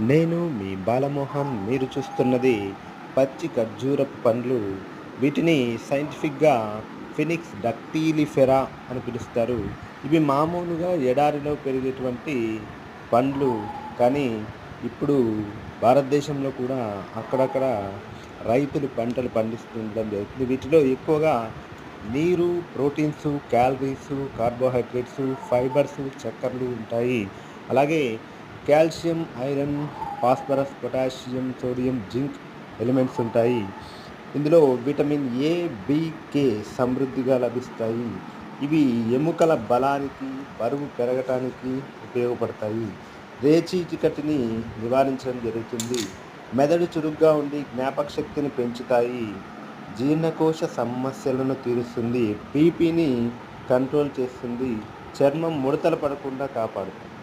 నేను మీ బాలమోహన్. మీరు చూస్తున్నది పచ్చి ఖర్జూరపు పండ్లు. వీటిని సైంటిఫిక్‌గా ఫినిక్స్ డక్టిలిఫెరా అని పిలుస్తారు. ఇవి మామూలుగా ఎడారిలో పెరిగేటువంటి పండ్లు. కానీ ఇప్పుడు భారతదేశంలో కూడా అక్కడక్కడ రైతులు పంటలు పండిస్తుండడం జరుగుతుంది. వీటిలో ఎక్కువగా నీరు, ప్రోటీన్స్, క్యాలరీస్, కార్బోహైడ్రేట్స్, ఫైబర్స్, చక్కర్లు ఉంటాయి. అలాగే calcium, iron, phosphorus, potassium, sodium, zinc elements ఉంటాయి. ఇందులో విటమిన్ ఏ, బి, కే సమృద్ధిగా లభిస్తాయి. ఇవి ఎముకల బలానికి, బరువు పెరగటానికి ఉపయోగపడతాయి. రేచీకటిని నివారించడం జరుగుతుంది. మెదడు చురుగ్గా ఉండి జ్ఞాపకశక్తిని పెంచుతాయి. జీర్ణకోశ సమస్యలను తీరుస్తుంది. బీపీని కంట్రోల్ చేస్తుంది. చర్మం ముడతలు పడకుండా కాపాడుతుంది.